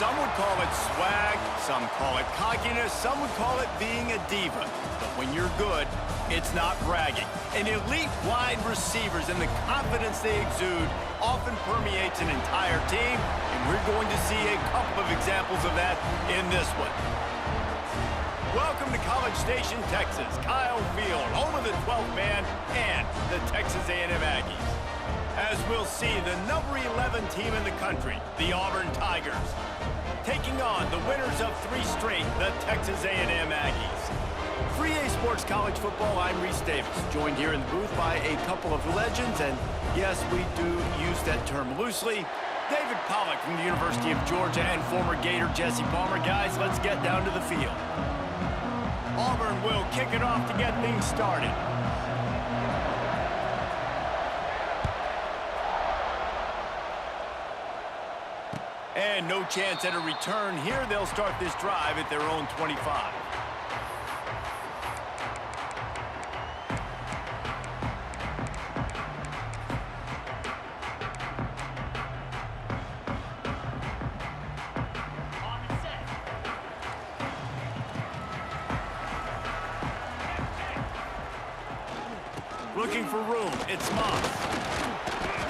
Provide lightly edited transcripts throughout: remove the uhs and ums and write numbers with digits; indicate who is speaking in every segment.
Speaker 1: Some would call it swag, some call it cockiness, some would call it being a diva. But when you're good, it's not bragging. And elite wide receivers and the confidence they exude often permeates an entire team, and we're going to see a couple of examples of that in this one. Welcome to College Station, Texas, Kyle Field, home of the 12th man and the Texas A&M Aggies. As we'll see, the number 11 team in the country, the Auburn Tigers, taking on the winners of 3 straight, the Texas A&M Aggies. 3A Sports College Football, I'm Reese Davis, joined here in the booth by a couple of legends, and yes, we do use that term loosely. David Pollack from the University of Georgia and former Gator Jesse Palmer. Guys, let's get down to the field. Auburn will kick it off to get things started. And no chance at a return here. They'll start this drive at their own 25. Looking for room, it's Moss.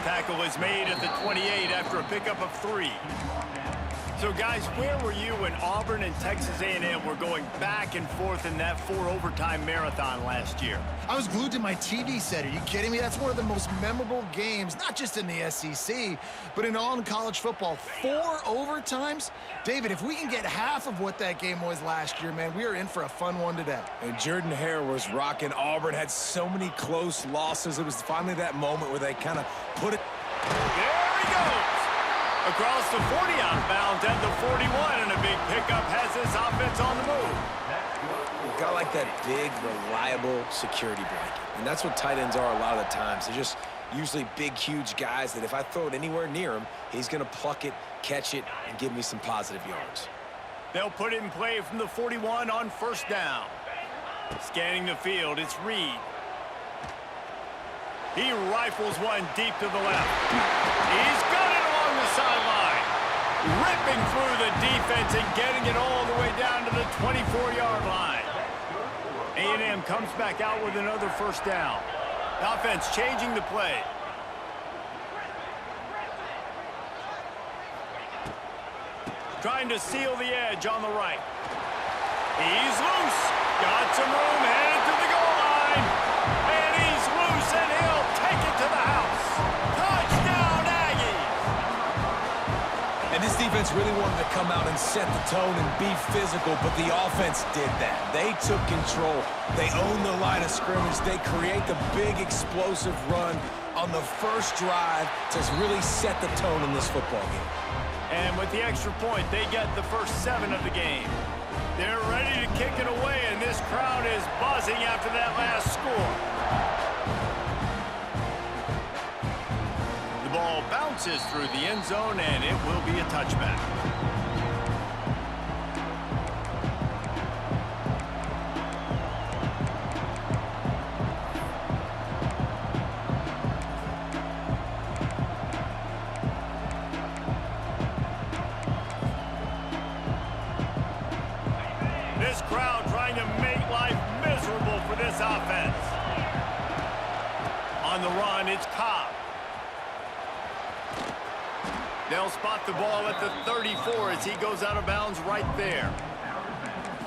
Speaker 1: Tackle is made at the 28 after a pickup of 3. So guys, where were you when Auburn and Texas A&M were going back and forth in that 4-overtime marathon last year?
Speaker 2: I was glued to my TV set. Are you kidding me? That's one of the most memorable games, not just in the SEC, but in all in college football. 4 overtimes? David, if we can get half of what that game was last year, man, we are in for a fun one today.
Speaker 3: And Jordan Hare was rocking. Auburn had so many close losses. It was finally that moment where they kind of put it.
Speaker 1: There he goes! Across the 40 outbound at the 41, and a big pickup has this offense on the move.
Speaker 3: Got like that big, reliable security blanket. And that's what tight ends are a lot of the times. They're just usually big, huge guys that if I throw it anywhere near him, he's going to pluck it, catch it, and give me some positive yards.
Speaker 1: They'll put it in play from the 41 on first down. Scanning the field, it's Reed. He rifles one deep to the left. He's got it along the sideline. Ripping through the defense and getting it all the way down to the 24-yard line. A&M comes back out with another first down. The offense changing the play. Trying to seal the edge on the right. He's loose. Got some room, headed to the goal line. And he's loose, and he'll take it to the house. Touchdown, Aggies!
Speaker 3: And this defense really wanted to come out and set the tone and be physical, but the offense did that. They took control. They owned the line of scrimmage. They create the big explosive run on the first drive to really set the tone in this football game.
Speaker 1: And with the extra point, they get the first 7 of the game. They're ready to kick it away, and this crowd is buzzing after that last score. The ball bounces through the end zone, and it will be a touchback. This crowd trying to make life miserable for this offense. On the run, it's Cobb. They'll spot the ball at the 34 as he goes out of bounds right there.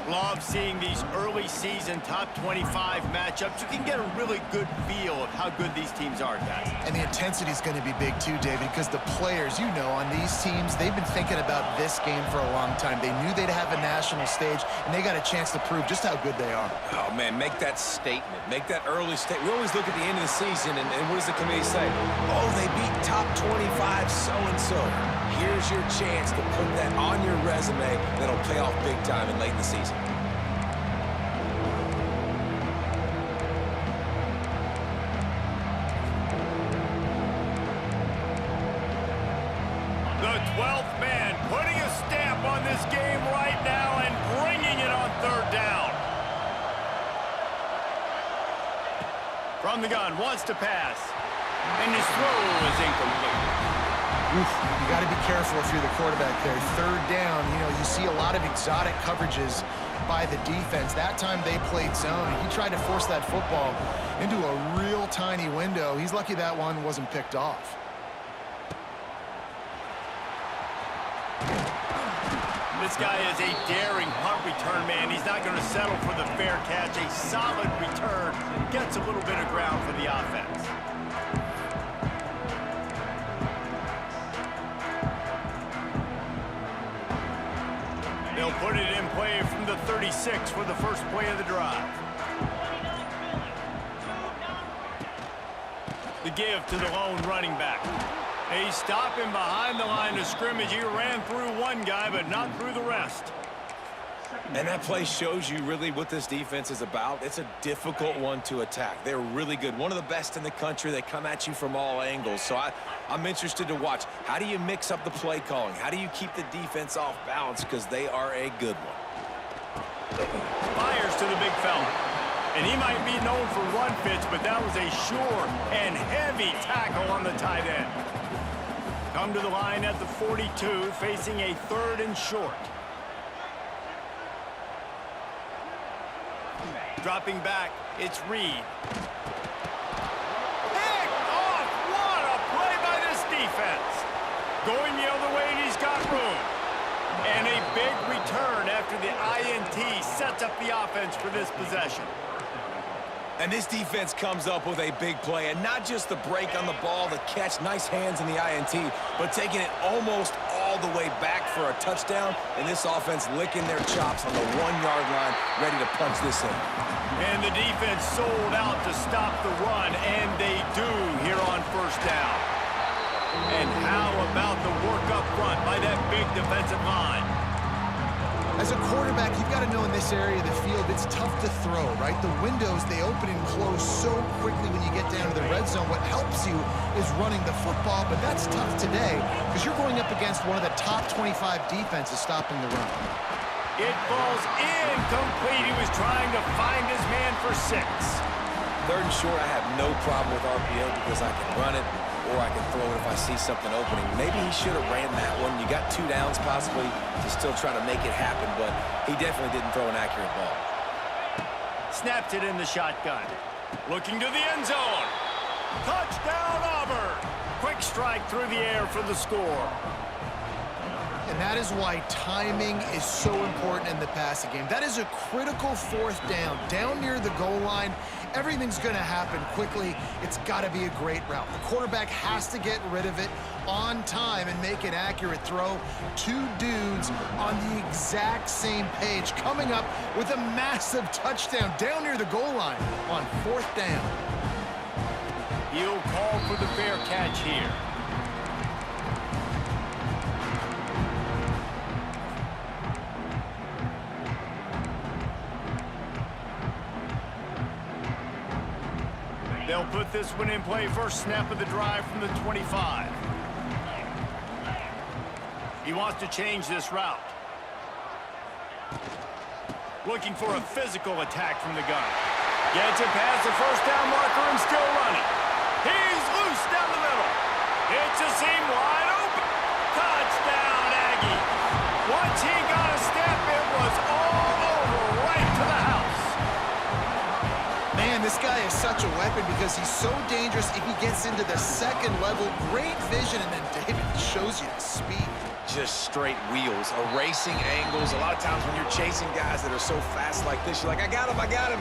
Speaker 1: Love seeing these early season top 25 matchups. You can get a really good feel of how good these teams are, guys.
Speaker 2: And the intensity is going to be big too, David, because the players, you know, on these teams, they've been thinking about this game for a long time. They knew they'd have a national stage, and they got a chance to prove just how good they are.
Speaker 3: Oh, man, make that statement. Make that early statement. We always look at the end of the season, and what does the committee say? Oh, they beat top 25 so-and-so. Here's your chance to put that on your resume that'll pay off big time in late in the season.
Speaker 1: The 12th man putting a stamp on this game right now and bringing it on third down. From the gun, wants to pass. And his throw is incomplete.
Speaker 2: Oof, you got to be careful if you're the quarterback there. Third down, you know, you see a lot of exotic coverages by the defense. That time they played zone, and he tried to force that football into a real tiny window. He's lucky that one wasn't picked off.
Speaker 1: This guy is a daring punt return man. He's not going to settle for the fair catch. A solid return gets a little bit of ground for the offense. They'll put it in play from the 36 for the first play of the drive. The give to the lone running back. They stop him behind the line of scrimmage. He ran through one guy, but not through the rest.
Speaker 3: And that play shows you really what this defense is about. It's a difficult one to attack. They're really good. One of the best in the country. They come at you from all angles. So I'm interested to watch. How do you mix up the play calling? How do you keep the defense off balance? Because they are a good one.
Speaker 1: Fires to the big fella. And he might be known for run fits, but that was a sure and heavy tackle on the tight end. Come to the line at the 42, facing a 3rd and short. Dropping back, it's Reed. Picked off! What a play by this defense! Going the other way, and he's got room. And a big return after the INT sets up the offense for this possession.
Speaker 3: And this defense comes up with a big play, and not just the break on the ball, the catch, nice hands in the INT, but taking it almost all the way back for a touchdown, and this offense licking their chops on the 1-yard line, ready to punch this in.
Speaker 1: And the defense sold out to stop the run, and they do here on first down. And how about the work up front by that big defensive line?
Speaker 2: As a quarterback, you've got to know in this area of the field, it's tough to throw, right? The windows, they open and close so quickly when you get down to the red zone. What helps you is running the football, but that's tough today because you're going up against one of the top 25 defenses stopping the run.
Speaker 1: It falls incomplete. He was trying to find his man for 6.
Speaker 3: 3rd and short, I have no problem with RPO because I can run it or I can throw it if I see something opening. Maybe he should have ran that one. You got 2 downs possibly to still try to make it happen, but he definitely didn't throw an accurate ball.
Speaker 1: Snapped it in the shotgun. Looking to the end zone. Touchdown, Auburn. Quick strike through the air for the score.
Speaker 2: And that is why timing is so important in the passing game. That is a critical 4th down. Down near the goal line, everything's going to happen quickly. It's got to be a great route. The quarterback has to get rid of it on time and make an accurate throw. 2 dudes on the exact same page, coming up with a massive touchdown down near the goal line on 4th down.
Speaker 1: He'll call for the fair catch here. They'll put this one in play. First snap of the drive from the 25. He wants to change this route. Looking for a physical attack from the gun. Gets it past the first down marker and still running. He's loose down the middle. It's a seam wide open. Touchdown, Aggie. Once he got a step, it was all over right to the house.
Speaker 2: Man, this guy is such a weapon because he's so dangerous if he gets into the 2nd level. Great vision, and then David shows you the speed.
Speaker 3: Just straight wheels, erasing angles. A lot of times when you're chasing guys that are so fast like this, you're like, I got him, I got him.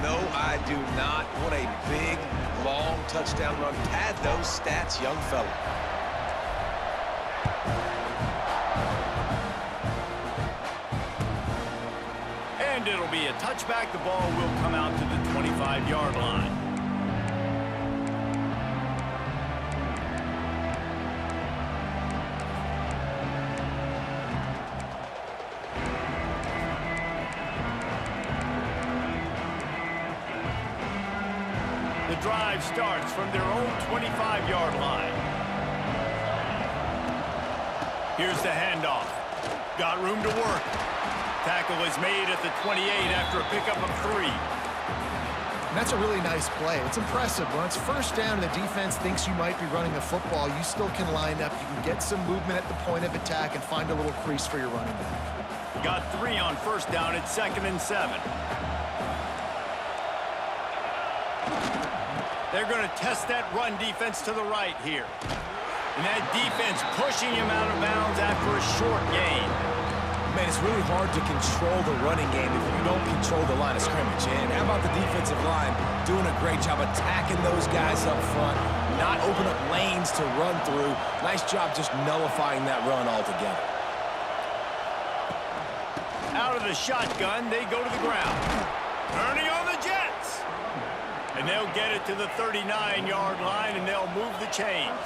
Speaker 3: No, I do not. What a big, long touchdown run. Pad those stats, young fella.
Speaker 1: And it'll be a touchback. The ball will come out to the 25-yard line. The drive starts from their own 25-yard line. Here's the handoff. Got room to work. Tackle is made at the 28 after a pickup of 3.
Speaker 2: And that's a really nice play. It's impressive. When it's first down and the defense thinks you might be running the football, you still can line up. You can get some movement at the point of attack and find a little crease for your running back.
Speaker 1: Got 3 on first down at 2nd and 7. They're going to test that run defense to the right here. And that defense pushing him out of bounds after a short gain.
Speaker 3: Man, it's really hard to control the running game if you don't control the line of scrimmage. And how about the defensive line doing a great job attacking those guys up front, not open up lanes to run through. Nice job just nullifying that run altogether.
Speaker 1: Out of the shotgun, they go to the ground. Turning on the Jets. And they'll get it to the 39-yard line, and they'll move the chains.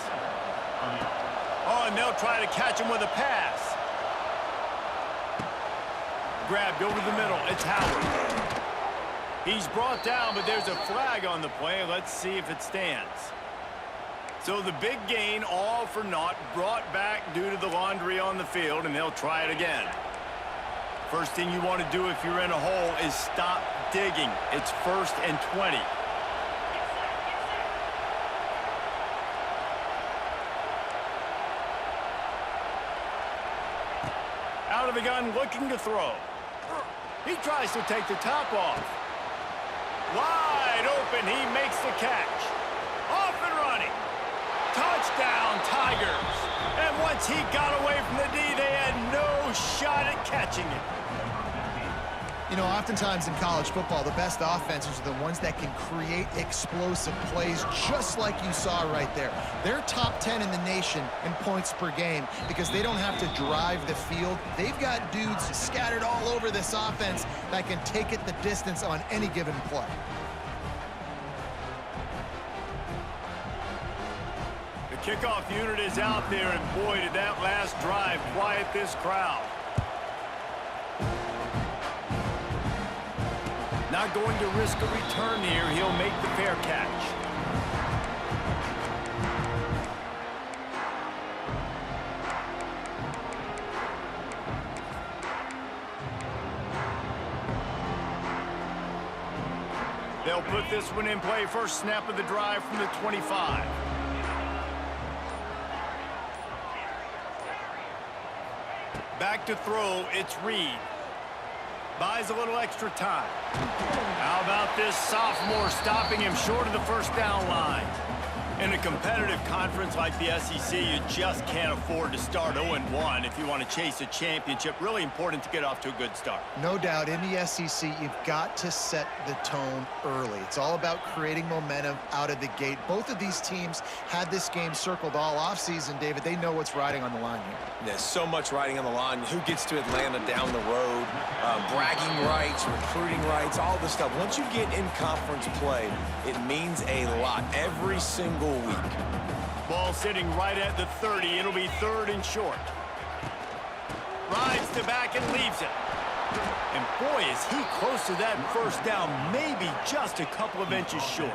Speaker 1: Oh, and they'll try to catch him with a pass. Grabbed over the middle. It's Howard. He's brought down, but there's a flag on the play. Let's see if it stands. So the big gain, all for naught, brought back due to the laundry on the field, and they'll try it again. First thing you want to do if you're in a hole is stop digging. It's 1st and 20. Out of the gun, looking to throw. He tries to take the top off. Wide open, he makes the catch. Off and running. Touchdown, Tigers. And once he got away from the D, they had no shot at catching it.
Speaker 2: You know, oftentimes in college football, the best offenses are the ones that can create explosive plays, just like you saw right there. They're top 10 in the nation in points per game because they don't have to drive the field. They've got dudes scattered all over this offense that can take it the distance on any given play.
Speaker 1: The kickoff unit is out there, and boy, did that last drive quiet this crowd. Not going to risk a return here. He'll make the fair catch. They'll put this one in play. First snap of the drive from the 25. Back to throw. It's Reed. Buys a little extra time. How about this sophomore stopping him short of the first down line? In a competitive conference like the SEC, you just can't afford to start 0-1 if you want to chase a championship. Really important to get off to a good start.
Speaker 2: No doubt, in the SEC, you've got to set the tone early. It's all about creating momentum out of the gate. Both of these teams had this game circled all offseason, David. They know what's riding on the line here.
Speaker 3: There's so much riding on the line. Who gets to Atlanta down the road, bragging rights, recruiting rights, all this stuff. Once you get in conference play, it means a lot every single week.
Speaker 1: Ball sitting right at the 30. It'll be 3rd and short. Rides to back and leaves it. And boy, is he close to that first down, maybe just a couple of inches short.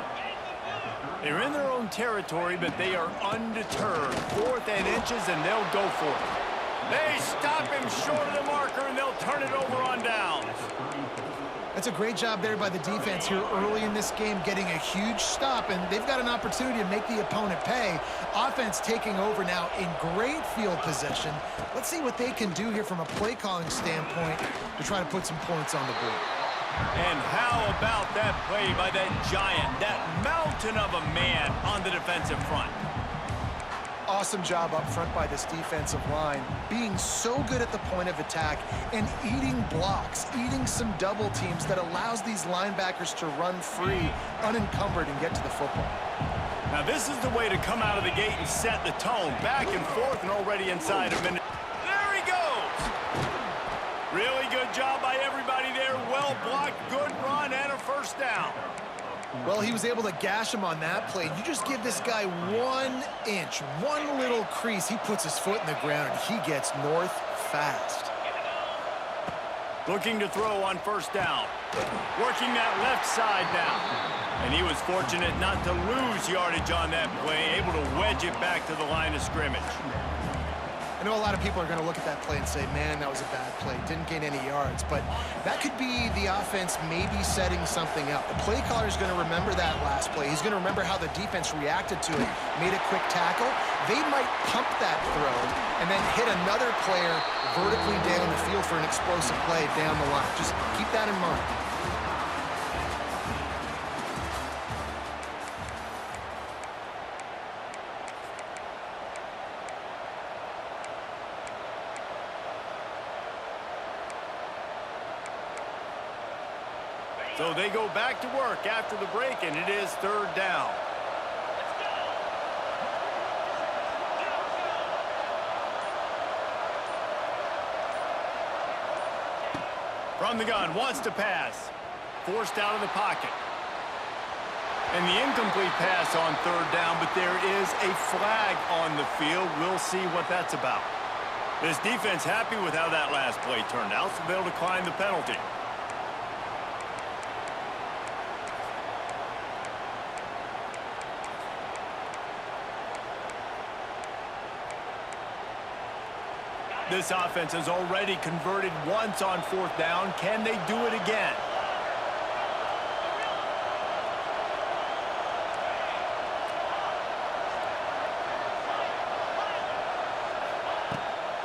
Speaker 1: They're in their own territory, but they are undeterred. 4th and inches, and they'll go for it. They stop him short of the marker, and they'll turn it over on downs.
Speaker 2: That's a great job there by the defense here early in this game, getting a huge stop, and they've got an opportunity to make the opponent pay. Offense taking over now in great field position. Let's see what they can do here from a play calling standpoint to try to put some points on the board.
Speaker 1: And how about that play by that giant, that mountain of a man on the defensive front?
Speaker 2: Awesome job up front by this defensive line, being so good at the point of attack and eating blocks, eating some double teams that allows these linebackers to run free, unencumbered, and get to the football.
Speaker 1: Now this is the way to come out of the gate and set the tone. Back and forth and already inside a minute. There he goes! Really good job by everybody there. Well blocked, good run, and a first down.
Speaker 2: Well, he was able to gash him on that play. You just give this guy 1 inch, one little crease, he puts his foot in the ground, and he gets north fast.
Speaker 1: Looking to throw on first down. Working that left side now. And he was fortunate not to lose yardage on that play, able to wedge it back to the line of scrimmage.
Speaker 2: I know a lot of people are going to look at that play and say, man, that was a bad play. Didn't gain any yards. But that could be the offense maybe setting something up. The play caller is going to remember that last play. He's going to remember how the defense reacted to it, made a quick tackle. They might pump that throw and then hit another player vertically down the field for an explosive play down the line. Just keep that in mind.
Speaker 1: So they go back to work after the break, and it is third down. From the gun, wants to pass. Forced out of the pocket. And the incomplete pass on third down, but there is a flag on the field. We'll see what that's about. This defense happy with how that last play turned out, so they'll decline the penalty. This offense has already converted once on fourth down. Can they do it again?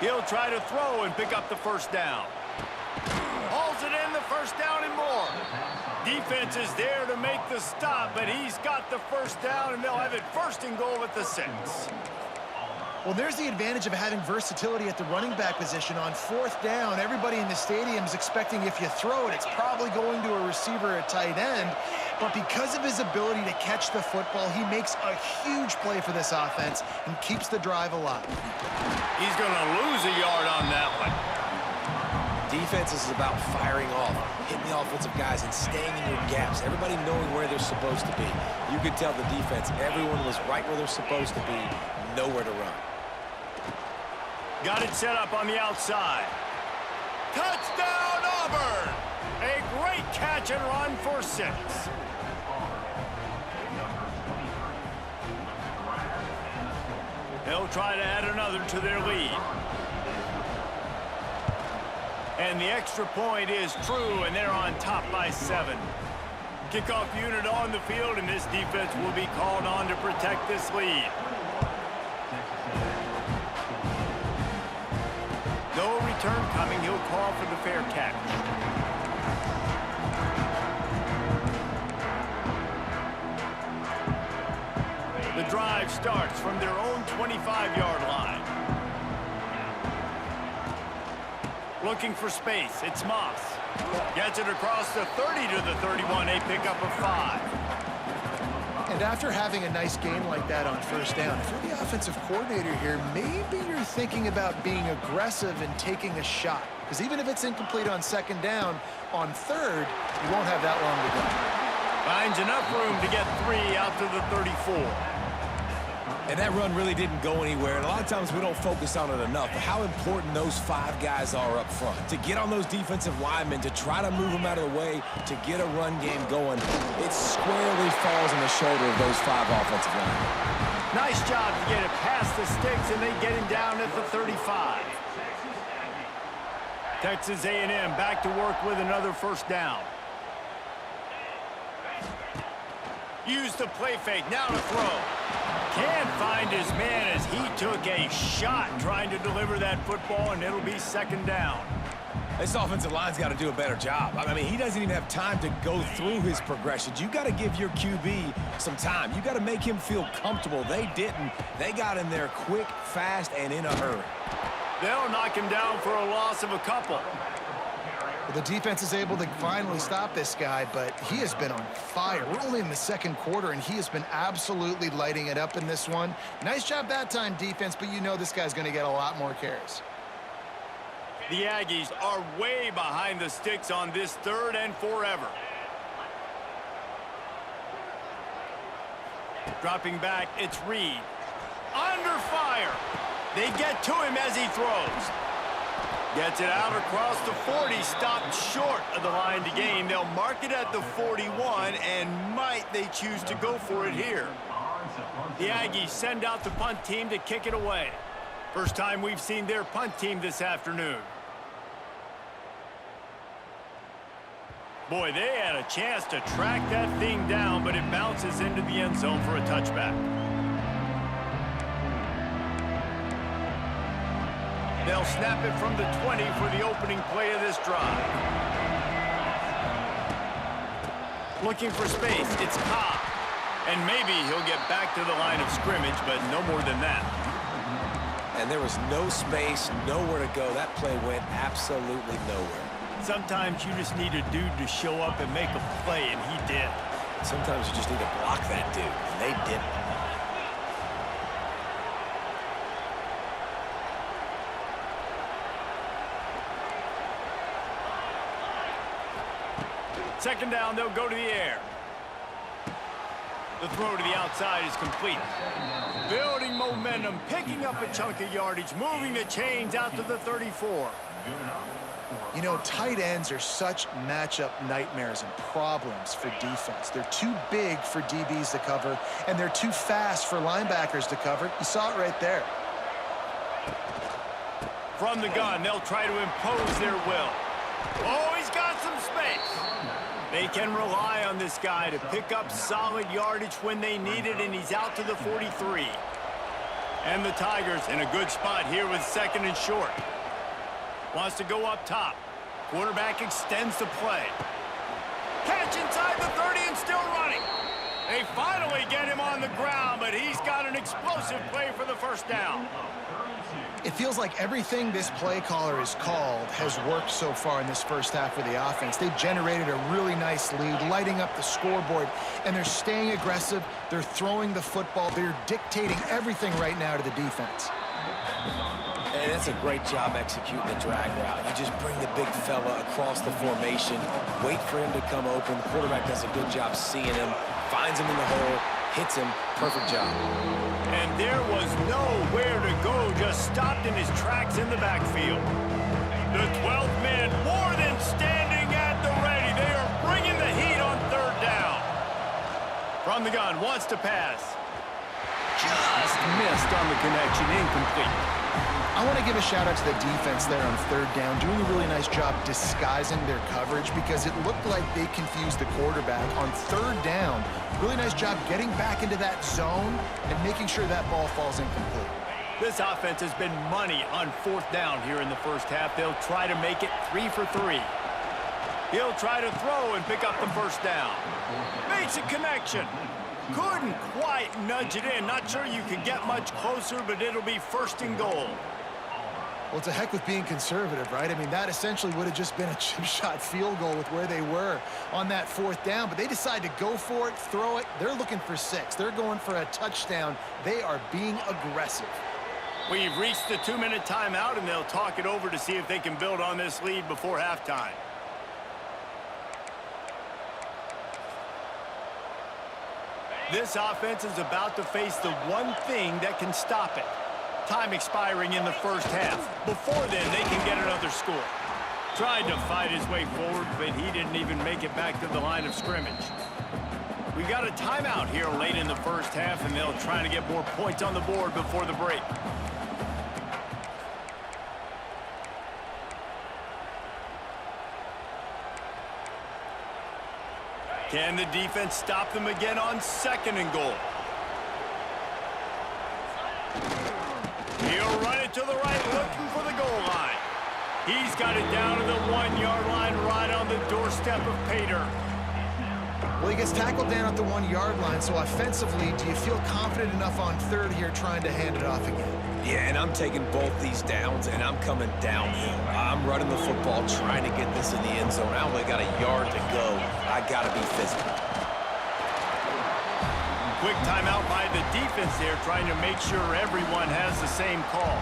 Speaker 1: He'll try to throw and pick up the first down. Hauls it in, the first down and more. Defense is there to make the stop, but he's got the first down, and they'll have it first and goal at the 6.
Speaker 2: Well, there's the advantage of having versatility at the running back position. On fourth down, everybody in the stadium is expecting if you throw it, it's probably going to a receiver at tight end. But because of his ability to catch the football, he makes a huge play for this offense and keeps the drive alive.
Speaker 1: He's going to lose a yard on that one.
Speaker 3: Defense is about firing off, hitting the offensive guys, and staying in your gaps. Everybody knowing where they're supposed to be. You could tell the defense, everyone was right where they're supposed to be, nowhere to run.
Speaker 1: Got it set up on the outside. Touchdown, Auburn! A great catch and run for 6. They'll try to add another to their lead. And the extra point is true, and they're on top by 7. Kickoff unit on the field, and this defense will be called on to protect this lead. No return coming. He'll call for the fair catch. The drive starts from their own 25-yard line. Looking for space. It's Moss. Gets it across the 30 to the 31. A pickup of 5.
Speaker 2: And after having a nice gain like that on first down, if you're the offensive coordinator here, maybe you're thinking about being aggressive and taking a shot. Because even if it's incomplete on second down, on third, you won't have that long to go.
Speaker 1: Finds enough room to get 3 out to the 34.
Speaker 3: And that run really didn't go anywhere, and a lot of times we don't focus on it enough, but how important those 5 guys are up front. To get on those defensive linemen, to try to move them out of the way, to get a run game going, it squarely falls on the shoulder of those 5 offensive linemen.
Speaker 1: Nice job to get it past the sticks, and they get him down at the 35. Texas A&M back to work with another first down. Use the play fake, now to throw. Can't find his man as he took a shot trying to deliver that football, and it'll be second down.
Speaker 3: This offensive line's got to do a better job. I mean, he doesn't even have time to go through his progressions. You got to give your QB some time. You got to make him feel comfortable. They didn't. They got in there quick, fast, and in a hurry.
Speaker 1: They'll knock him down for a loss of a couple.
Speaker 2: The defense is able to finally stop this guy, but he has been on fire. We're only in the second quarter, and he has been absolutely lighting it up in this one. Nice job that time, defense, but you know this guy's going to get a lot more carries.
Speaker 1: The Aggies are way behind the sticks on this third and forever. Dropping back, it's Reed. Under fire. They get to him as he throws. Gets it out across the 40, stopped short of the line to gain. They'll mark it at the 41, and might they choose to go for it here. The Aggies send out the punt team to kick it away. First time we've seen their punt team this afternoon. Boy, they had a chance to track that thing down, but it bounces into the end zone for a touchback. They'll snap it from the 20 for the opening play of this drive. Looking for space, it's Cobb. And maybe he'll get back to the line of scrimmage, but no more than that.
Speaker 3: And there was no space, nowhere to go. That play went absolutely nowhere.
Speaker 1: Sometimes you just need a dude to show up and make a play, and he did.
Speaker 3: Sometimes you just need to block that dude, and they didn't.
Speaker 1: Second down, they'll go to the air. The throw to the outside is complete. Building momentum, picking up a chunk of yardage, moving the chains out to the 34.
Speaker 2: You know, tight ends are such matchup nightmares and problems for defense. They're too big for DBs to cover, and they're too fast for linebackers to cover. You saw it right there.
Speaker 1: From the gun, they'll try to impose their will. Oh, he's got some space. They can rely on this guy to pick up solid yardage when they need it, and he's out to the 43. And the Tigers in a good spot here with second and short. Wants to go up top. Quarterback extends the play. Catch inside the 30 and still running. They finally get him on the ground, but he's got an explosive play for the first down.
Speaker 2: It feels like everything this play caller has called has worked so far in this first half for the offense. They've generated a really nice lead, lighting up the scoreboard, and they're staying aggressive. They're throwing the football. They're dictating everything right now to the defense.
Speaker 3: And that's a great job executing the drag route. You just bring the big fella across the formation, wait for him to come open. The quarterback does a good job seeing him, finds him in the hole, hits him. Perfect job.
Speaker 1: And there was nowhere to go, just stopped in his tracks in the backfield. The 12th man more than standing at the ready. They are bringing the heat on third down. From the gun, wants to pass. Just missed on the connection, incomplete.
Speaker 2: I want to give a shout out to the defense there on third down, doing a really nice job disguising their coverage because it looked like they confused the quarterback on third down. Really nice job getting back into that zone and making sure that ball falls incomplete.
Speaker 1: This offense has been money on fourth down here in the first half. They'll try to make it 3 for 3. He'll try to throw and pick up the first down. Makes a connection. Couldn't quite nudge it in. Not sure you can get much closer, but it'll be first and goal.
Speaker 2: Well, it's a heck with being conservative, right? I mean, that essentially would have just been a chip shot field goal with where they were on that fourth down, but they decide to go for it, throw it. They're looking for 6. They're going for a touchdown. They are being aggressive.
Speaker 1: We've reached the 2-minute timeout, and they'll talk it over to see if they can build on this lead before halftime. This offense is about to face the one thing that can stop it. Time expiring in the first half. Before then, they can get another score. Tried to fight his way forward, but he didn't even make it back to the line of scrimmage. We've got a timeout here late in the first half, and they'll try to get more points on the board before the break. Can the defense stop them again on second and goal? He'll run it to the right, looking for the goal line. He's got it down to the 1-yard line, right on the doorstep of Pater.
Speaker 2: Well, he gets tackled down at the 1-yard line, so offensively, do you feel confident enough on third here trying to hand it off again?
Speaker 3: Yeah, and I'm taking both these downs, and I'm coming downhill. I'm running the football, trying to get this in the end zone. I only got a yard to go. I got to be physical.
Speaker 1: Quick timeout by the defense there, trying to make sure everyone has the same call.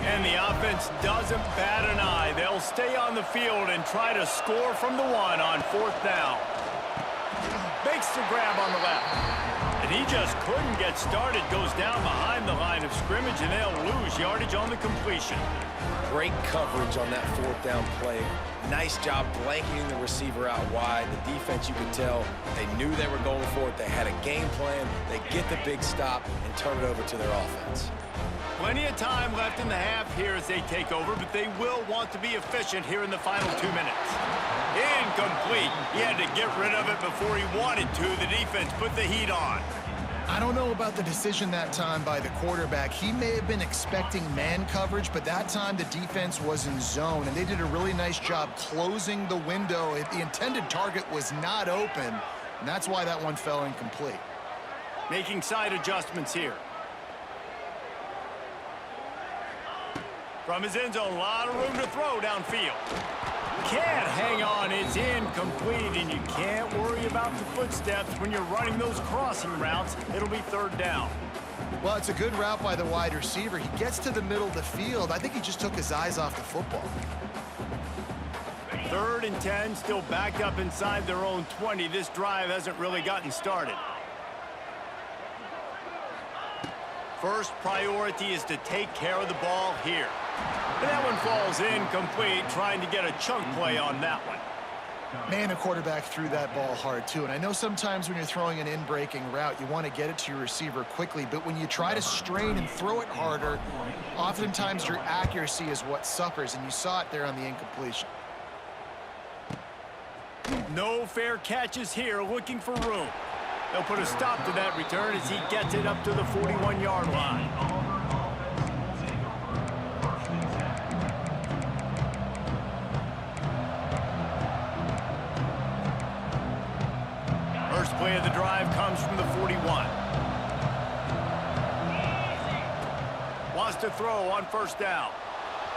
Speaker 1: And the offense doesn't bat an eye. They'll stay on the field and try to score from the 1 on fourth down. Makes the grab on the left. And And he just couldn't get started. Goes down behind the line of scrimmage, and they'll lose yardage on the completion.
Speaker 3: Great coverage on that fourth down play. Nice job blanketing the receiver out wide. The defense, you could tell, they knew they were going for it. They had a game plan. They get the big stop and turn it over to their offense.
Speaker 1: Plenty of time left in the half here as they take over, but they will want to be efficient here in the final 2 minutes. Incomplete. He had to get rid of it before he wanted to. The defense put the heat on.
Speaker 2: I don't know about the decision that time by the quarterback. He may have been expecting man coverage, but that time the defense was in zone, and they did a really nice job closing the window. The intended target was not open, and that's why that one fell incomplete.
Speaker 1: Making side adjustments here. From his end zone, a lot of room to throw downfield. Can't hang on, it's incomplete, and you can't worry about the footsteps when you're running those crossing routes. It'll be third down.
Speaker 2: Well, it's a good route by the wide receiver. He gets to the middle of the field. I think he just took his eyes off the football.
Speaker 1: 3rd and 10, still backed up inside their own 20. This drive hasn't really gotten started. First priority is to take care of the ball here. And that one falls incomplete, trying to get a chunk play on that one.
Speaker 2: Man, the quarterback threw that ball hard, too. And I know sometimes when you're throwing an in-breaking route, you want to get it to your receiver quickly. But when you try to strain and throw it harder, oftentimes your accuracy is what suffers. And you saw it there on the incompletion.
Speaker 1: No fair catches here, looking for room. They'll put a stop to that return as he gets it up to the 41-yard line. First play of the drive comes from the 41. Wants to throw on first down.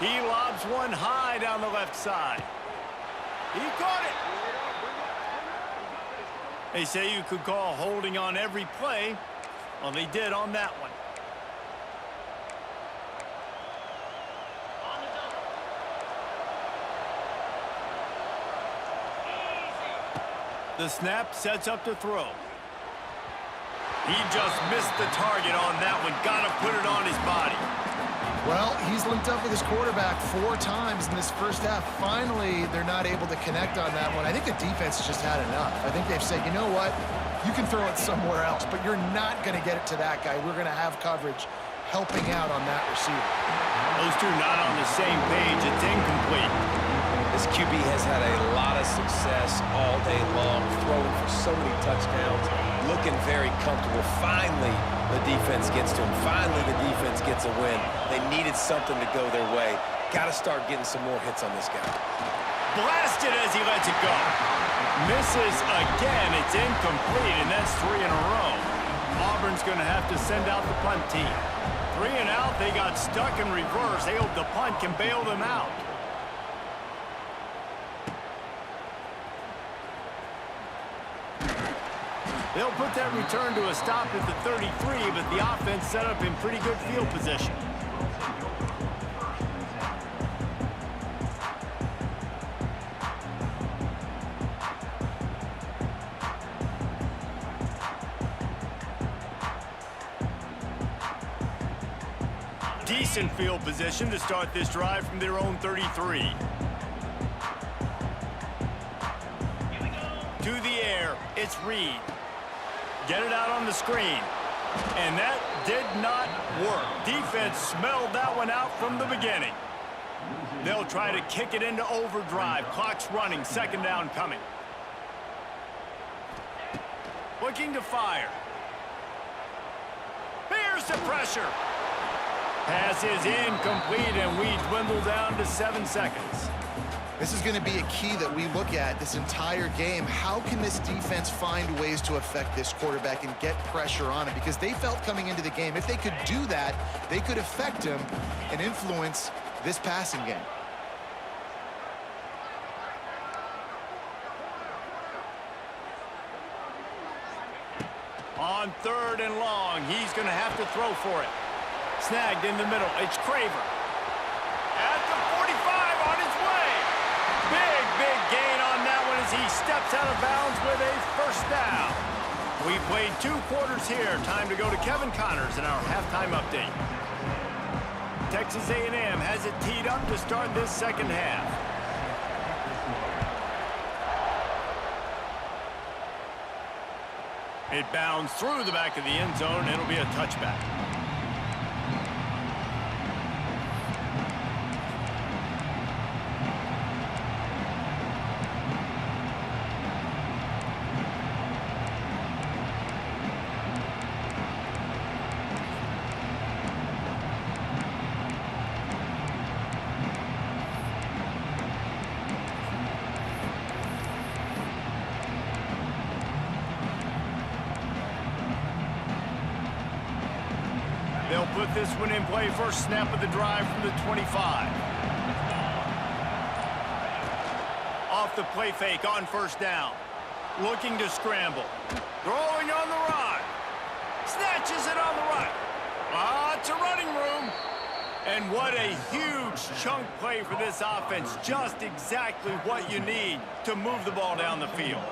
Speaker 1: He lobs one high down the left side. He caught it. They say you could call holding on every play. Well, they did on that one. The snap sets up to throw. He just missed the target on that one. Got to put it on his body.
Speaker 2: Well, he's linked up with his quarterback 4 times in this first half. Finally, they're not able to connect on that one. I think the defense has just had enough. I think they've said, you know what? You can throw it somewhere else, but you're not going to get it to that guy. We're going to have coverage helping out on that receiver.
Speaker 1: Those two not on the same page. It's incomplete.
Speaker 3: This QB has had a lot of success all day long, throwing for so many touchdowns, looking very comfortable. Finally, the defense gets to him. Finally, the defense gets a win. They needed something to go their way. Got to start getting some more hits on this guy.
Speaker 1: Blasted as he lets it go. Misses again. It's incomplete, and that's 3 in a row. Auburn's going to have to send out the punt team. 3 and out. They got stuck in reverse. They hope the punt can bail them out. They'll put that return to a stop at the 33, but the offense set up in pretty good field position. Decent field position to start this drive from their own 33. To the air, it's Reed. Get it out on the screen. And that did not work. Defense smelled that one out from the beginning. They'll try to kick it into overdrive. Clock's running. 2nd down coming. Looking to fire. Here's the pressure. Pass is incomplete, and we dwindle down to 7 seconds.
Speaker 2: This is going to be a key that we look at this entire game. How can this defense find ways to affect this quarterback and get pressure on him? Because they felt coming into the game, if they could do that, they could affect him and influence this passing game.
Speaker 1: On 3rd and long, he's going to have to throw for it. Snagged in the middle. It's Craver. At the 45, on his way. Big gain on that one as he steps out of bounds with a 1st down. We played 2 quarters here. Time to go to Kevin Connors in our halftime update. Texas A&M has it teed up to start this second half. It bounds through the back of the end zone. It'll be a touchback. They'll put this one in play. First snap of the drive from the 25. Off the play fake on first down. Looking to scramble. Throwing on the run. Snatches it on the right. Lots of running room. And what a huge chunk play for this offense. Just exactly what you need to move the ball down the field.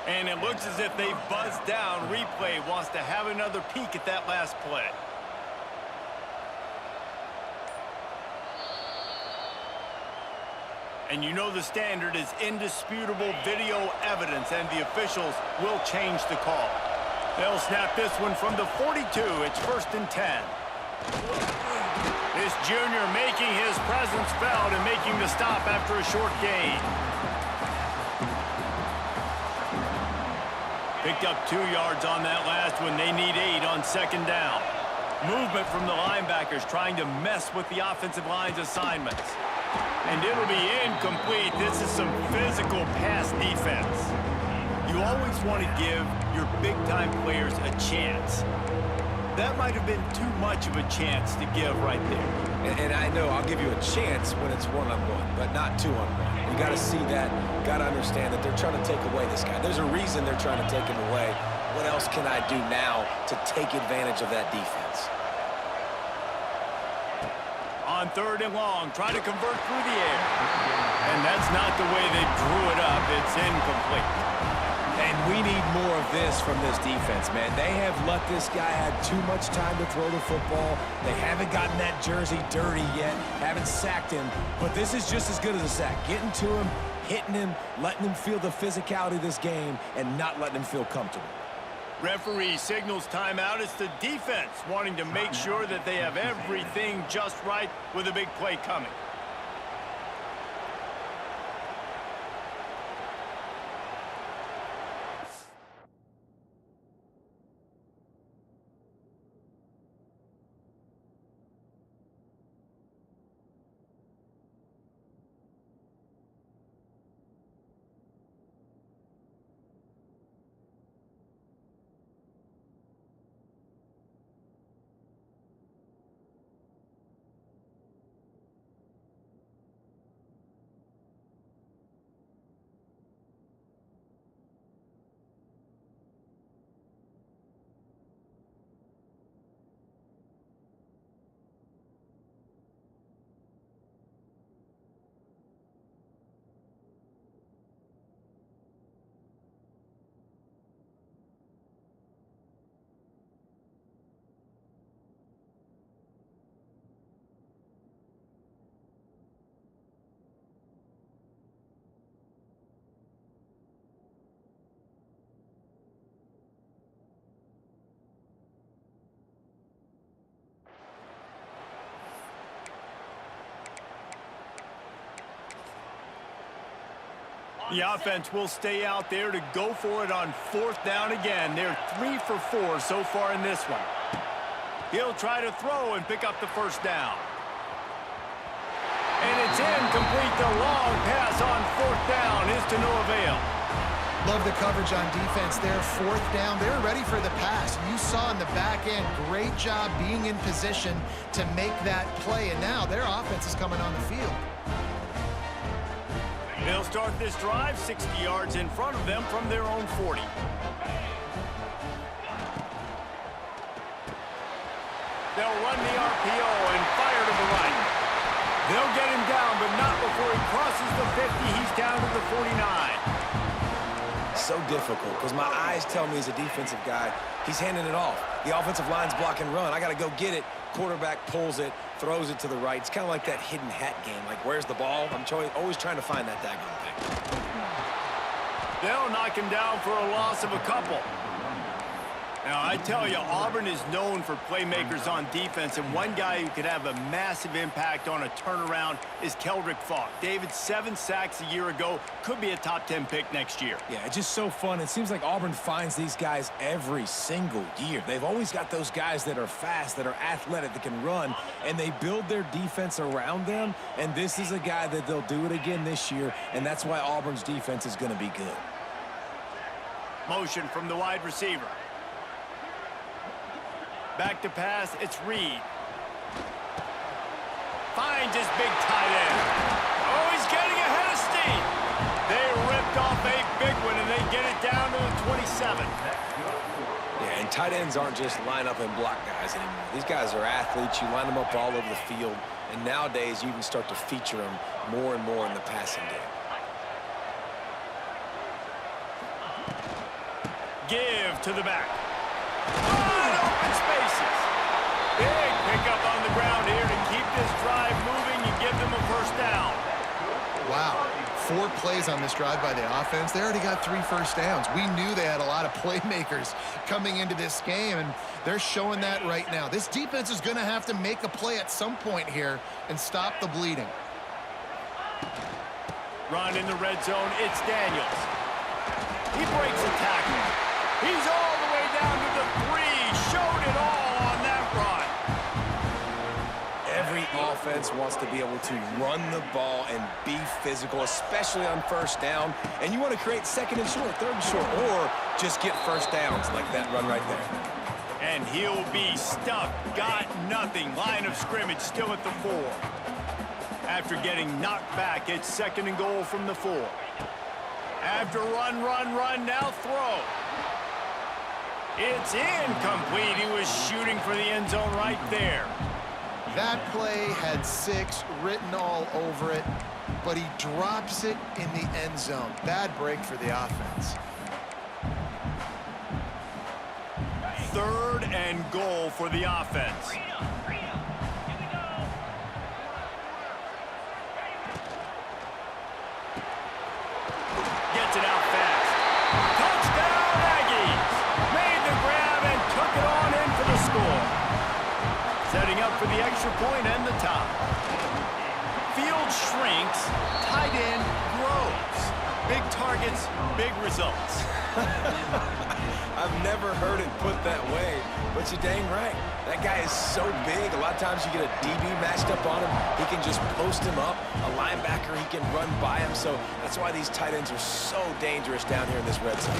Speaker 1: And it looks as if they've buzzed down. Replay wants to have another peek at that last play. And you know the standard is indisputable video evidence, and the officials will change the call. They'll snap this one from the 42. It's 1st and 10. This junior making his presence felt and making the stop after a short gain. Picked up 2 yards on that last one. They need 8 on second down. Movement from the linebackers trying to mess with the offensive line's assignments. And it'll be incomplete. This is some physical pass defense. You always want to give your big-time players a chance. That might have been too much of a chance to give right there.
Speaker 3: And I know I'll give you a chance when it's one-on-one, but not two-on-one. You got to see that, got to understand that they're trying to take away this guy. There's a reason they're trying to take him away. What else can I do now to take advantage of that defense?
Speaker 1: On 3rd and long, trying to convert through the air. And that's not the way they drew it up. It's incomplete.
Speaker 3: And we need more of this from this defense, man. They have let this guy have too much time to throw the football. They haven't gotten that jersey dirty yet, haven't sacked him. But this is just as good as a sack. Getting to him, hitting him, letting him feel the physicality of this game, and not letting him feel comfortable.
Speaker 1: Referee signals timeout. It's the defense wanting to make sure that they have everything just right with a big play coming. The offense will stay out there to go for it on 4th down again. They're 3 for 4 so far in this one. He'll try to throw and pick up the first down. And it's incomplete. The long pass on 4th down is to no avail.
Speaker 2: Love the coverage on defense there. 4th down. They're ready for the pass. You saw in the back end, great job being in position to make that play. And now their offense is coming on the field.
Speaker 1: They'll start this drive 60 yards in front of them from their own 40. They'll run the RPO and fire to the right. They'll get him down, but not before he crosses the 50. He's down to the 49.
Speaker 3: So difficult because my eyes tell me as a defensive guy, he's handing it off. The offensive line's block and run. I got to go get it. Quarterback pulls it, throws it to the right. It's kind of like that hidden hat game. Like, where's the ball? I'm always trying to find that daggone thing.
Speaker 1: They'll knock him down for a loss of a couple. Now, I tell you, Auburn is known for playmakers on defense, and one guy who could have a massive impact on a turnaround is Keldrick Falk. David, 7 sacks a year ago, could be a top 10 pick next year.
Speaker 3: Yeah, it's just so fun. It seems like Auburn finds these guys every single year. They've always got those guys that are fast, that are athletic, that can run, and they build their defense around them, and this is a guy that they'll do it again this year, and that's why Auburn's defense is going to be good.
Speaker 1: Motion from the wide receiver. Back to pass, it's Reed. Finds his big tight end. Oh, he's getting ahead of steam. They ripped off a big one, and they get it down to the 27.
Speaker 3: Yeah, and tight ends aren't just line up and block guys anymore. These guys are athletes. You line them up all over the field, and nowadays you even start to feature them more and more in the passing game.
Speaker 1: Give to the back. Wide open spaces. Big pickup on the ground here to keep this drive moving and give them a first down.
Speaker 2: Wow. 4 plays on this drive by the offense. They already got 3 first downs. We knew they had a lot of playmakers coming into this game, and they're showing that right now. This defense is going to have to make a play at some point here and stop the bleeding.
Speaker 1: Run in the red zone. It's Daniels. He breaks a tackle. He's all the way down to the 3. Showed it all on that run.
Speaker 3: Every offense wants to be able to run the ball and be physical, especially on first down. And you want to create second and short, third and short, or just get first downs like that run right there.
Speaker 1: And he'll be stuffed. Got nothing. Line of scrimmage still at the 4. After getting knocked back, it's 2nd and goal from the 4. After run, now throw. It's incomplete. He was shooting for the end zone right there.
Speaker 2: That play had 6 written all over it, but he drops it in the end zone. Bad break for the offense.
Speaker 1: 3rd and goal for the offense. Gets it out fast. Touchdown, Aggies! Made the grab and took it on in for the score. Setting up for the extra point and the top. Field shrinks, tight end grows. Big targets, big results.
Speaker 3: I've never heard it put that way, but you're dang right. That guy is so big. A lot of times you get a DB matched up on him. He can just post him up. A linebacker, he can run by him. So that's why these tight ends are so dangerous down here in this red zone.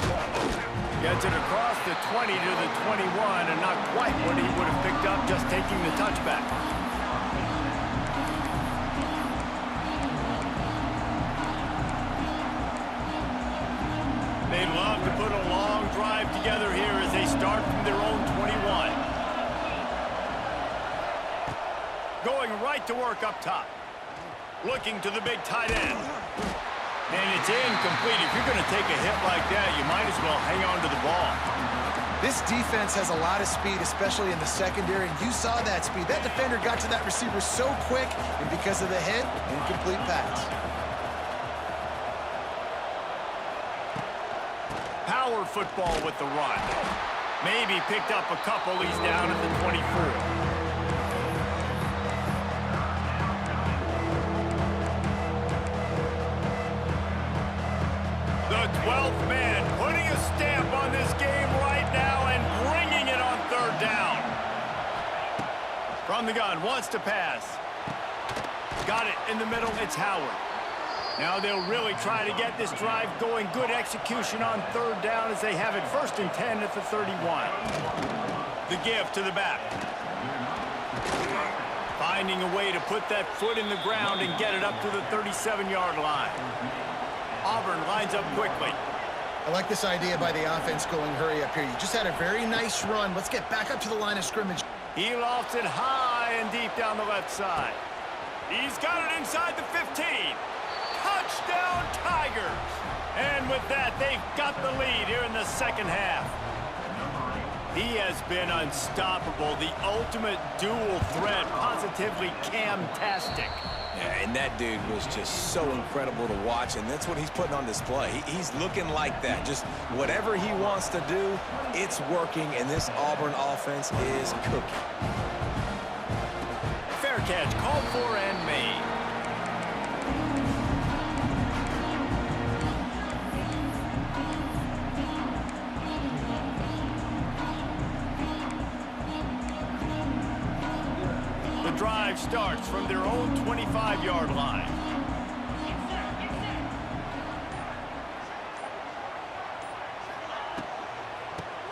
Speaker 1: Gets it across the 20 to the 21, and not quite what he would have picked up just taking the touchback. They love to put a long drive together here as they start from their own 21. Going right to work up top. Looking to the big tight end. And it's incomplete. If you're going to take a hit like that, you might as well hang on to the ball.
Speaker 2: This defense has a lot of speed, especially in the secondary, and you saw that speed. That defender got to that receiver so quick, and because of the hit, incomplete pass.
Speaker 1: Power football with the run. Maybe picked up a couple. He's down at the 24. The 12th man putting a stamp on this game right now and bringing it on 3rd down. From the gun, wants to pass. Got it in the middle, it's Howard. Now they'll really try to get this drive going. Good execution on 3rd down as they have it 1st and 10 at the 31. The give to the back. Finding a way to put that foot in the ground and get it up to the 37-yard line. Auburn lines up quickly.
Speaker 2: I like this idea by the offense going hurry up here. You just had a very nice run. Let's get back up to the line of scrimmage.
Speaker 1: He lofts it high and deep down the left side. He's got it inside the 15. Touchdown, Tigers! And with that, they've got the lead here in the second half. He has been unstoppable, the ultimate dual threat, positively camtastic.
Speaker 3: Yeah, and that dude was just so incredible to watch, and that's what he's putting on display. He's looking like that. Just whatever he wants to do, it's working, and this Auburn offense is cooking.
Speaker 1: Fair catch, called for and made. The drive starts from their own 25-yard line.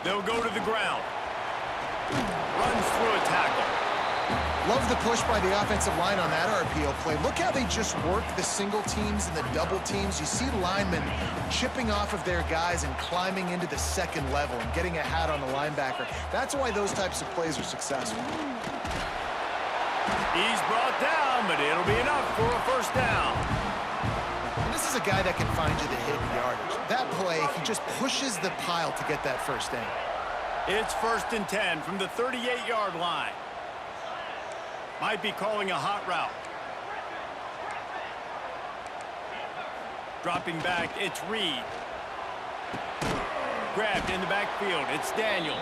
Speaker 1: They'll go to the ground. Runs through a tackle.
Speaker 2: Love the push by the offensive line on that RPO play. Look how they just work the single teams and the double teams. You see linemen chipping off of their guys and climbing into the second level and getting a hat on the linebacker. That's why those types of plays are successful.
Speaker 1: He's brought down, but it'll be enough for a first down.
Speaker 2: And this is a guy that can find you the hidden yardage. That play, he just pushes the pile to get that first down.
Speaker 1: It's 1st and 10 from the 38-yard line. Might be calling a hot route. Dropping back, it's Reed. Grabbed in the backfield, it's Daniels.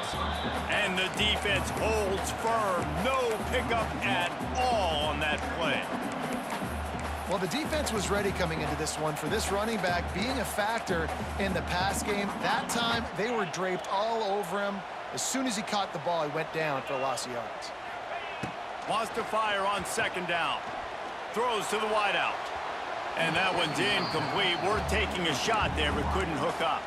Speaker 1: And the defense holds firm. No pickup at all on that play.
Speaker 2: Well, the defense was ready coming into this one for this running back being a factor in the pass game. That time, they were draped all over him. As soon as he caught the ball, he went down for a loss of yards.
Speaker 1: Wants to fire on 2nd down. Throws to the wideout. And that one's incomplete. Worth taking a shot there, but couldn't hook up.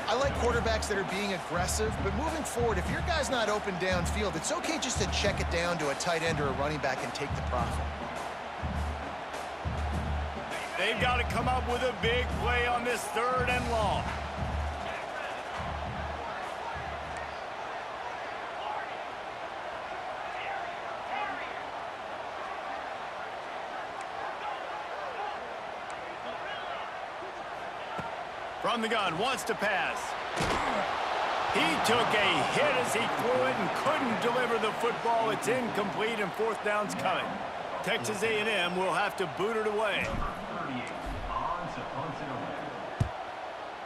Speaker 2: I like quarterbacks that are being aggressive, but moving forward, if your guy's not open downfield, it's okay just to check it down to a tight end or a running back and take the profit.
Speaker 1: They've got to come up with a big play on this 3rd and long. From the gun, wants to pass. He took a hit as he threw it and couldn't deliver the football. It's incomplete and 4th down's coming. Texas A&M will have to boot it away.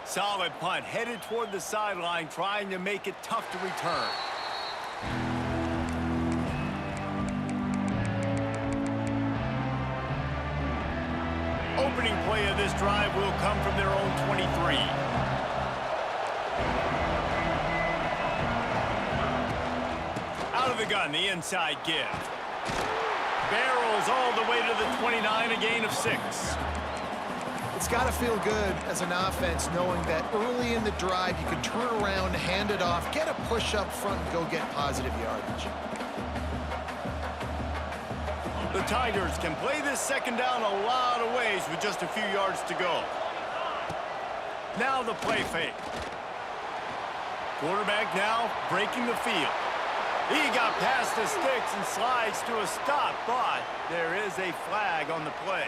Speaker 1: Solid punt, headed toward the sideline, trying to make it tough to return. Opening play of this drive will come from their own 23. Out of the gun, the inside give. Barrels all the way to the 29, a gain of 6.
Speaker 2: It's got to feel good as an offense knowing that early in the drive you can turn around, hand it off, get a push up front, and go get positive yardage.
Speaker 1: The Tigers can play this 2nd down a lot of ways with just a few yards to go. Now the play fake. Quarterback now breaking the field. He got past the sticks and slides to a stop, but there is a flag on the play.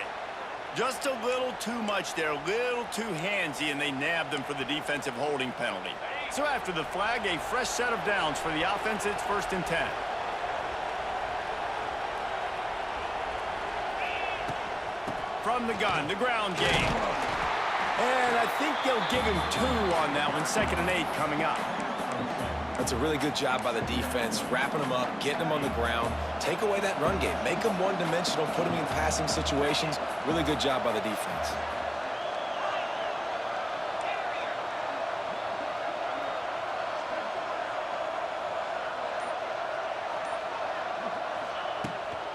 Speaker 1: Just a little too much there, a little too handsy, and they nabbed them for the defensive holding penalty. So after the flag, a fresh set of downs for the offense. It's 1st and 10. From the gun, the ground game. And I think they'll give him 2 on that one. 2nd and 8 coming up.
Speaker 3: That's a really good job by the defense, wrapping them up, getting them on the ground. Take away that run game. Make them one-dimensional, put them in passing situations. Really good job by the defense.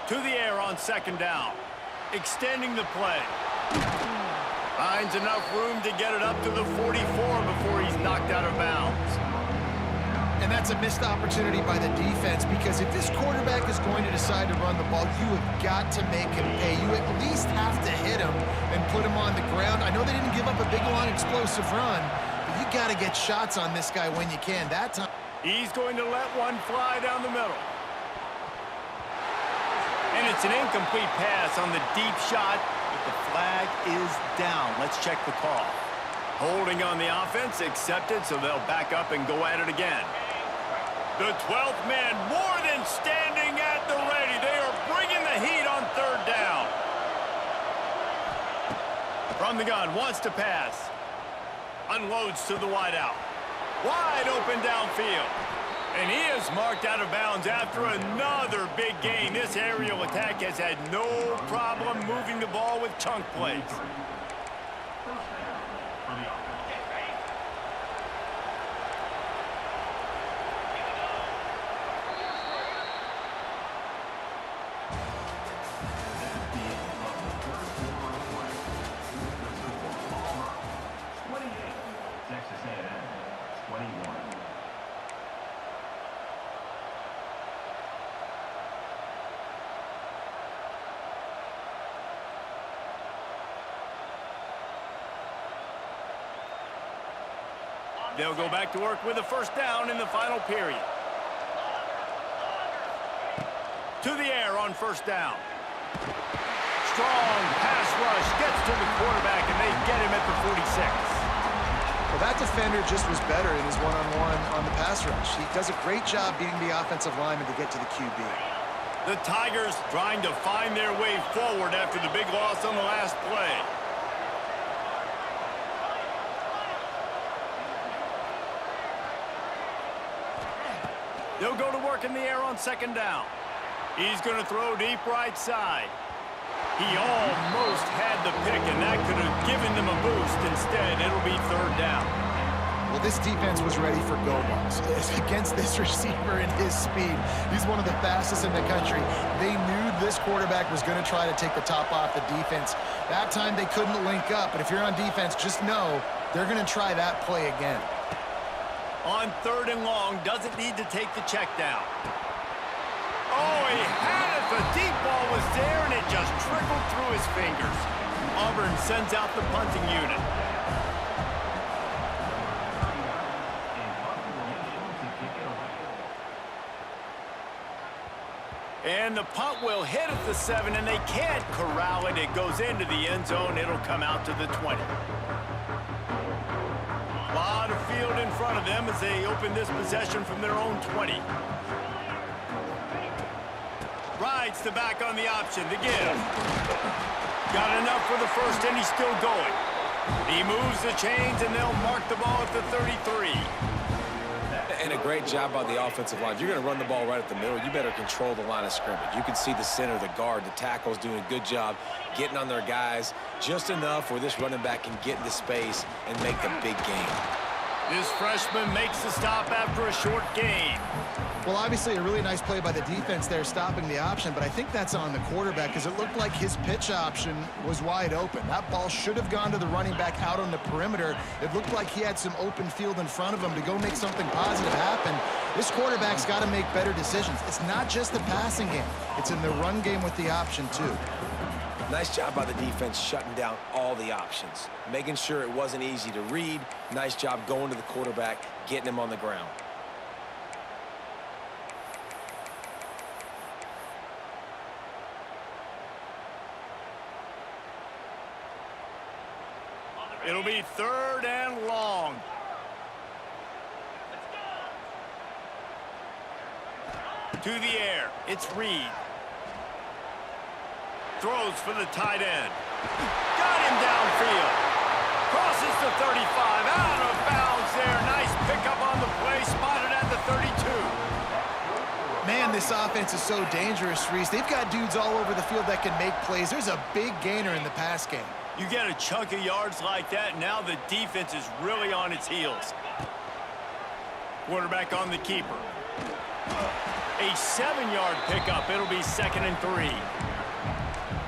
Speaker 1: To the air on 2nd down. Extending the play. Finds enough room to get it up to the 44 before he's knocked out of bounds.
Speaker 2: And that's a missed opportunity by the defense because if this quarterback is going to decide to run the ball, you have got to make him pay. You at least have to hit him and put him on the ground. I know they didn't give up a big, long, explosive run, but you got to get shots on this guy when you can. That time,
Speaker 1: he's going to let one fly down the middle. And it's an incomplete pass on the deep shot, but the flag is down. Let's check the call. Holding on the offense, accepted, so they'll back up and go at it again. The 12th man more than standing at the ready. They are bringing the heat on third down. From the gun, wants to pass. Unloads to the wideout. Wide open downfield. And he is marked out of bounds after another big gain. This aerial attack has had no problem moving the ball with chunk plays. They'll go back to work with a first down in the final period. To the air on first down. Strong pass rush gets to the quarterback, and they get him at the 46.
Speaker 2: Well, that defender just was better in his one-on-one on the pass rush. He does a great job beating the offensive lineman to get to the QB.
Speaker 1: The Tigers trying to find their way forward after the big loss on the last play. They'll go to work in the air on second down. He's going to throw deep right side. He almost had the pick, and that could have given them a boost. Instead, it'll be third down.
Speaker 2: Well, this defense was ready for go-balls. Against this receiver and his speed, he's one of the fastest in the country. They knew this quarterback was going to try to take the top off the defense. That time they couldn't link up, but if you're on defense, just know they're going to try that play again.
Speaker 1: On third and long, doesn't need to take the check down. Oh, he had it. The deep ball was there, and it just trickled through his fingers. Auburn sends out the punting unit. And the punt will hit at the 7, and they can't corral it. It goes into the end zone. It'll come out to the 20. A lot of field in front of them as they open this possession from their own 20. Rides the back on the option to give. Got enough for the first, and he's still going. He moves the chains, and they'll mark the ball at the 33.
Speaker 3: And a great job by the offensive line. If you're going to run the ball right at the middle, you better control the line of scrimmage. You can see the center, the guard, the tackles doing a good job getting on their guys just enough where this running back can get into space and make the big game.
Speaker 1: This freshman makes the stop after a short gain.
Speaker 2: Well, obviously a really nice play by the defense there stopping the option, but I think that's on the quarterback because it looked like his pitch option was wide open. That ball should have gone to the running back out on the perimeter. It looked like he had some open field in front of him to go make something positive happen. This quarterback's got to make better decisions. It's not just the passing game. It's in the run game with the option, too.
Speaker 3: Nice job by the defense shutting down all the options, making sure it wasn't easy to read. Nice job going to the quarterback, getting him on the ground.
Speaker 1: It'll be third and long. To the air, it's Reed. Throws for the tight end. Got him downfield. Crosses the 35. Out of bounds there. Nice pickup on the play. Spotted at the 32.
Speaker 2: Man, this offense is so dangerous, Reese. They've got dudes all over the field that can make plays. There's a big gainer in the pass game.
Speaker 1: You get a chunk of yards like that, now the defense is really on its heels. Quarterback on the keeper. A 7-yard pickup. It'll be 2nd and 3.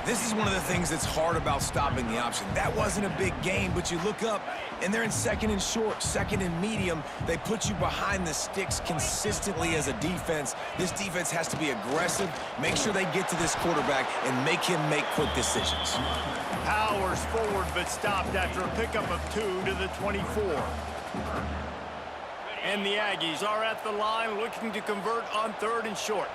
Speaker 3: This is one of the things that's hard about stopping the option. That wasn't a big gain, but you look up, and they're in 2nd and short, 2nd and medium. They put you behind the sticks consistently as a defense. This defense has to be aggressive, make sure they get to this quarterback, and make him make quick decisions.
Speaker 1: Powers forward, but stopped after a pickup of 2 to the 24. And the Aggies are at the line looking to convert on 3rd and short.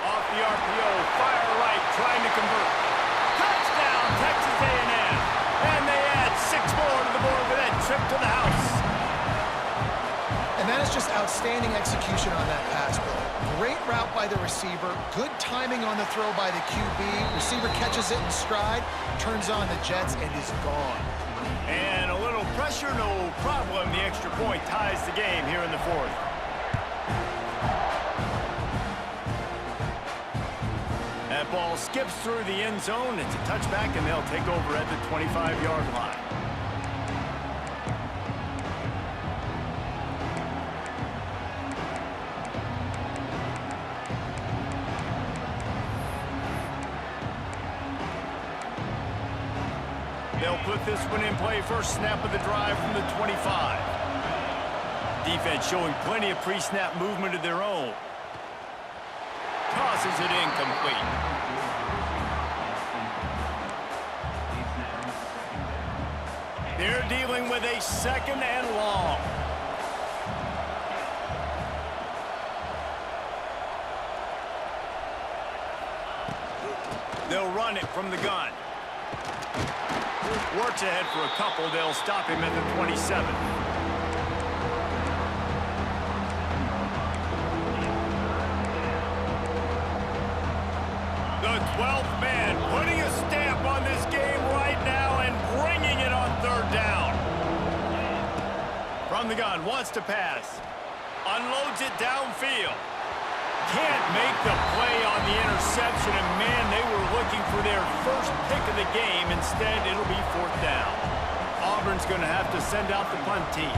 Speaker 1: Off the RPO, fire right, trying to convert. Touchdown, Texas!
Speaker 2: that's just outstanding execution on that pass play. Great route by the receiver, good timing on the throw by the QB. Receiver catches it in stride, turns on the jets, and is gone.
Speaker 1: And a little pressure, no problem. The extra point ties the game here in the fourth. That ball skips through the end zone. It's a touchback, and they'll take over at the 25-yard line. They'll put this one in play. First snap of the drive from the 25. Defense showing plenty of pre-snap movement of their own. Tosses it incomplete. They're dealing with a second and long. They'll run it from the gun. Works ahead for a couple. They'll stop him at the 27. The 12th man putting a stamp on this game right now and bringing it on third down. From the gun, wants to pass. Unloads it downfield. Can't make the play on the interception, and man, they were looking for their first pick of the game. Instead, it'll be fourth down. Auburn's going to have to send out the punt team.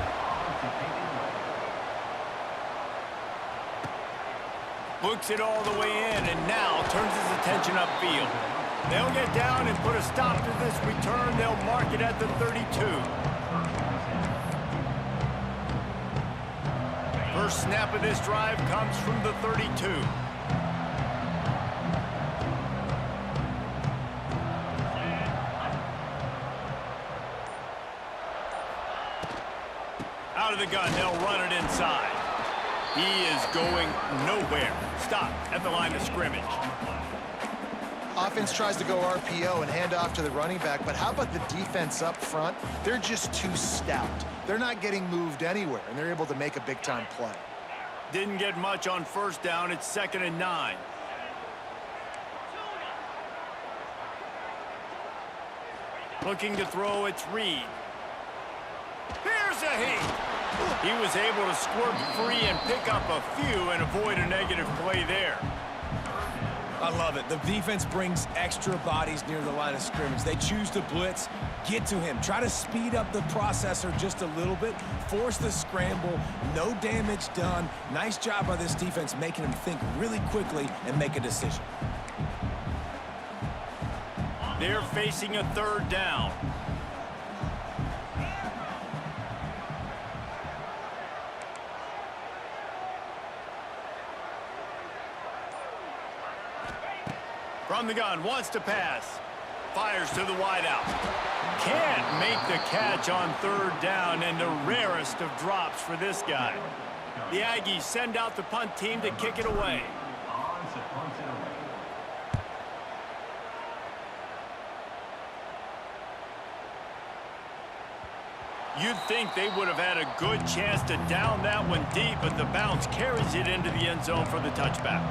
Speaker 1: Looks it all the way in, and now turns his attention upfield. They'll get down and put a stop to this return. They'll mark it at the 32. First snap of this drive comes from the 32. Out of the gun, they'll run it inside. He is going nowhere. Stop at the line of scrimmage.
Speaker 2: Offense tries to go RPO and hand off to the running back, but how about the defense up front? They're just too stout. They're not getting moved anywhere, and they're able to make a big-time play.
Speaker 1: Didn't get much on first down. It's 2nd and 9. Looking to throw, it's Reed. Here's a heat. He was able to squirt free and pick up a few and avoid a negative play there.
Speaker 3: I love it. The defense brings extra bodies near the line of scrimmage. They choose to blitz, get to him, try to speed up the processor just a little bit, force the scramble, no damage done. Nice job by this defense making him think really quickly and make a decision.
Speaker 1: They're facing a third down. From the gun, wants to pass. Fires to the wideout. Can't make the catch on third down, and the rarest of drops for this guy. The Aggies send out the punt team to kick it away. You'd think they would have had a good chance to down that one deep, but the bounce carries it into the end zone for the touchback.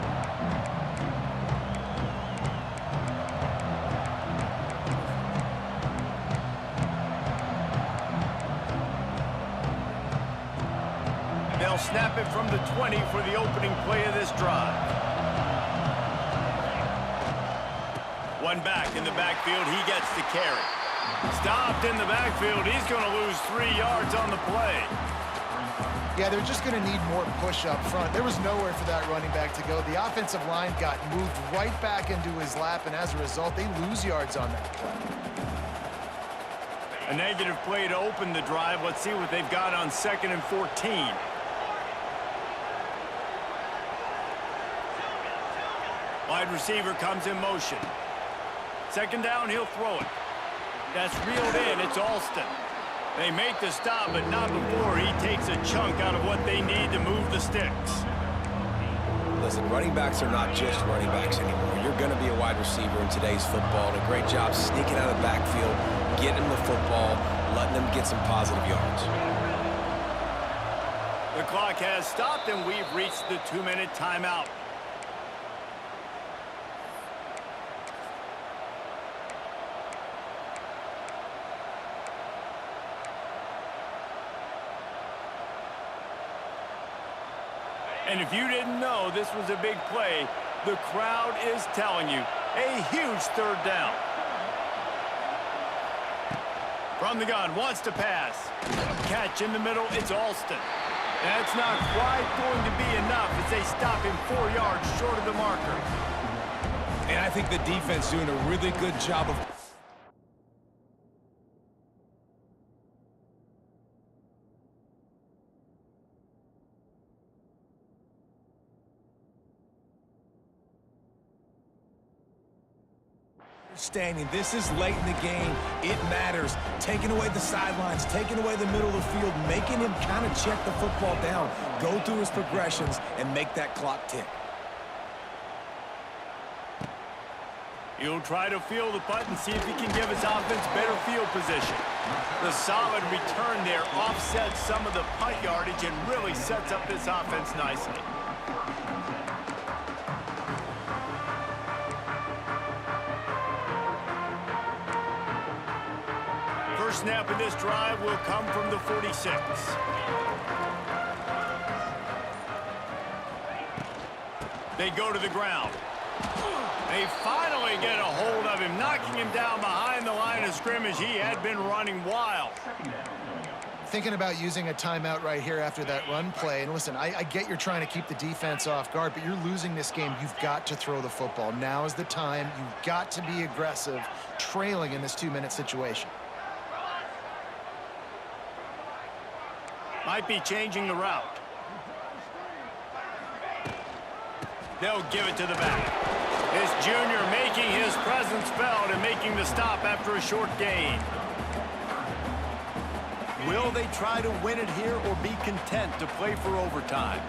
Speaker 1: They'll snap it from the 20 for the opening play of this drive. One back in the backfield, he gets the carry. Stopped in the backfield, he's going to lose 3 yards on the play.
Speaker 2: Yeah, they're just going to need more push up front. There was nowhere for that running back to go. The offensive line got moved right back into his lap, and as a result, they lose yards on that play.
Speaker 1: A negative play to open the drive. Let's see what they've got on 2nd and 14. Wide receiver comes in motion. 2nd down, he'll throw it. That's reeled in. It's Alston. They make the stop, but not before he takes a chunk out of what they need to move the sticks.
Speaker 3: Listen, running backs are not just running backs anymore. You're going to be a wide receiver in today's football. And a great job sneaking out of the backfield, getting them the football, letting them get some positive yards.
Speaker 1: The clock has stopped, and we've reached the 2-minute timeout. And if you didn't know this was a big play, the crowd is telling you. A huge third down. From the gun, wants to pass. Catch in the middle, it's Alston. That's not quite going to be enough as they stop him 4 yards short of the marker.
Speaker 3: And I think the defense doing a really good job of understanding this is late in the game. It matters. Taking away the sidelines, taking away the middle of the field, making him kind of check the football down, go through his progressions, and make that clock tick.
Speaker 1: He'll try to field the punt and see if he can give his offense better field position. The solid return there offsets some of the punt yardage and really sets up this offense nicely. First snap of this drive will come from the 46. They go to the ground. They finally get a hold of him, knocking him down behind the line of scrimmage. He had been running wild.
Speaker 2: Thinking about using a timeout right here after that run play. And listen, I get you're trying to keep the defense off guard, but you're losing this game. You've got to throw the football. Now is the time. You've got to be aggressive, trailing in this 2-minute situation.
Speaker 1: Might be changing the route. They'll give it to the back. This junior making his presence felt and making the stop after a short gain. Will they try to win it here or be content to play for overtime?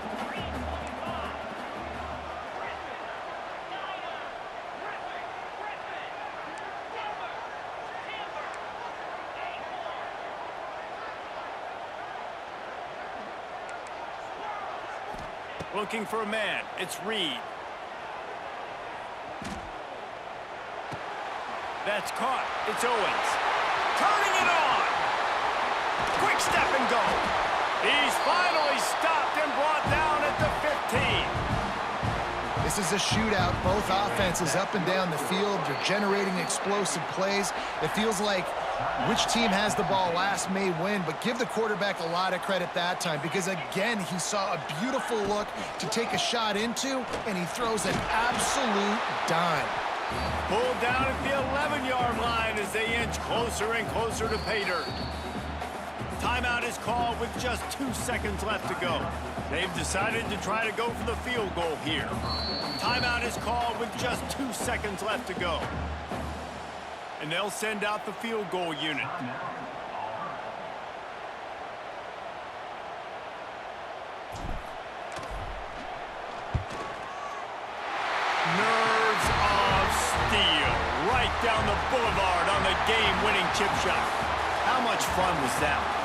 Speaker 1: Looking for a man. It's Reed. That's caught. It's Owens. Turning it on. Quick step and go. He's finally stopped and brought down at the 15.
Speaker 2: This is a shootout. Both offenses up and down the field. They're generating explosive plays. It feels like which team has the ball last may win, but give the quarterback a lot of credit that time because, again, he saw a beautiful look to take a shot into, and he throws an absolute dime.
Speaker 1: Pulled down at the 11-yard line as they inch closer and closer to pay dirt. Timeout is called with just 2 seconds left to go. They've decided to try to go for the field goal here. Timeout is called with just 2 seconds left to go. And they'll send out the field goal unit. Nerves of steel. Right down the boulevard on the game-winning chip shot. How much fun was that?